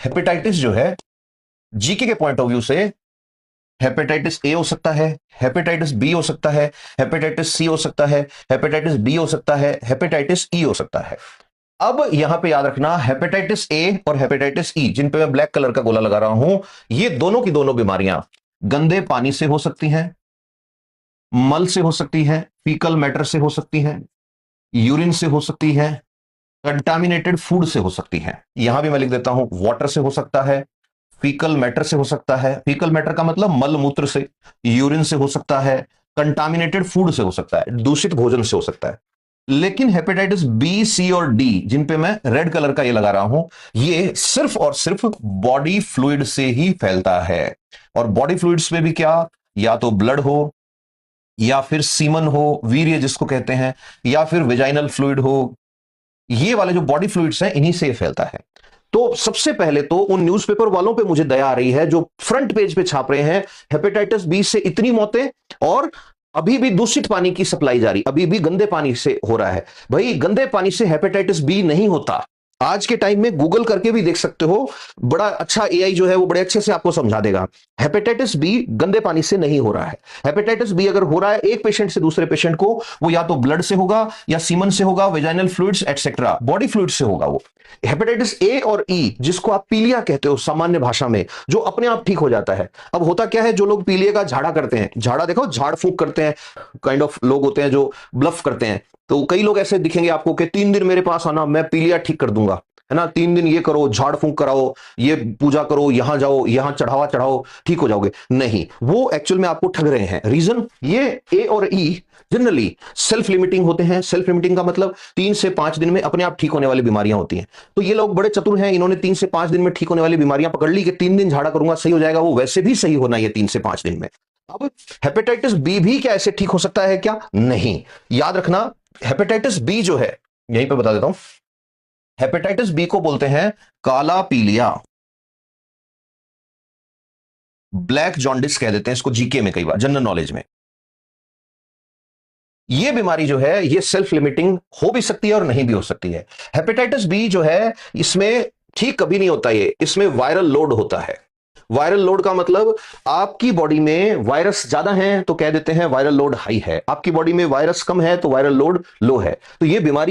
Hepatitis जो है GK के पॉइंट ऑफ व्यू से हेपेटाइटिस ए हो सकता है, हेपेटाइटिस बी हो सकता है, हेपेटाइटिस सी हो सकता है, हेपेटाइटिस डी हो सकता है, हेपेटाइटिस ई हो सकता है। अब यहां पे याद रखना, हेपेटाइटिस ए और हेपेटाइटिस ई, जिन पे मैं ब्लैक कलर का गोला लगा रहा हूं, ये दोनों की दोनों बीमारियां गंदे पानी से हो सकती हैं, मल से हो सकती है, फीकल मैटर से हो सकती है, यूरिन से हो सकती है, कंटामिनेटेड फूड से हो सकती है। यहां भी मैं लिख देता हूं, वाटर से हो सकता है, फीकल मैटर से हो सकता है, फीकल मैटर का मतलब मल मूत्र से, यूरिन से हो सकता है, कंटामिनेटेड फूड से हो सकता है, दूषित भोजन से हो सकता है। लेकिन हेपेटाइटिस बी, सी और डी, जिन पे मैं रेड कलर का ये लगा रहा हूं, ये सिर्फ और सिर्फ बॉडी फ्लूइड से ही फैलता है। और बॉडी फ्लूइड्स में भी क्या, या तो ब्लड हो, या फिर सीमन हो, वीर्य जिसको कहते हैं, या फिर वेजाइनल फ्लूइड हो। ये वाले जो बॉडी फ्लूइड्स हैं, इन्हीं से फैलता है। तो सबसे पहले तो उन न्यूज़पेपर वालों पे मुझे दया आ रही है जो फ्रंट पेज पे छाप रहे हैं हेपेटाइटिस बी से इतनी मौतें, और अभी भी दूषित पानी की सप्लाई जारी, अभी भी गंदे पानी से हो रहा है। भाई, गंदे पानी से हेपेटाइटिस बी नहीं होता। आज के टाइम में गूगल करके भी देख सकते हो, बड़ा अच्छा एआई जो है वो बड़े अच्छे से आपको समझा देगा। हेपेटाइटिस बी गंदे पानी से नहीं हो रहा है। हेपेटाइटिस बी अगर हो रहा है एक पेशेंट से दूसरे पेशेंट को, वो या तो ब्लड से होगा, या सीमन से होगा, vaginal fluids etcetera, body fluid से होगा वो। हेपेटाइटिस ए और ई, जिसको आप पीलिया कहते हो सामान्य भाषा में, जो अपने आप ठीक हो जाता है। अब होता क्या है, जो लोग पीलिया का झाड़ा करते हैं, झाड़ा देखो, झाड़ फूंक करते हैं, काइंड ऑफ लोग होते हैं जो ब्लफ करते हैं। तो कई लोग ऐसे दिखेंगे आपको कि 3 दिन मेरे पास आना, मैं पीलिया ठीक कर दूंगा, है ना, 3 दिन ये करो, झाड़ फूंक कराओ, ये पूजा करो, यहां जाओ, यहां चढ़ावा चढ़ाओ, ठीक हो जाओगे। नहीं, वो एक्चुअल में आपको ठग रहे हैं। रीजन, ये ए और ई जनरली सेल्फ लिमिटिंग होते हैं। सेल्फ लिमिटिंग का मतलब 3 से 5 दिन में अपने आप ठीक होने वाली बीमारियां होती हैं। तो ये लोग बड़े चतुर हैं, इन्होंने 3 से 5 दिन में ठीक होने वाली बीमारियां पकड़ ली कि 3 दिन झाड़ा करूंगा सही हो जाएगा। वो वैसे भी सही होना है 3 से 5 दिन में। अब हेपेटाइटिस बी भी क्या ऐसे ठीक हो सकता है क्या? नहीं। याद रखना, हेपेटाइटिस बी जो है, यहीं पर बता देता हूं, हेपेटाइटिस बी को बोलते हैं काला पीलिया, ब्लैक जॉन्डिस कह देते हैं इसको जीके में, कई बार जनरल नॉलेज में। ये बीमारी जो है ये सेल्फ लिमिटिंग हो भी सकती है और नहीं भी हो सकती है। हेपेटाइटिस बी जो है, इसमें ठीक कभी नहीं होता ये, इसमें वायरल लोड होता है। वायरल लोड का मतलब, आपकी बॉडी में वायरस ज्यादा है तो कह देते हैं वायरल लोड हाई है, आपकी बॉडी में वायरस कम है तो वायरल लोड लो है। तो ये बीमारी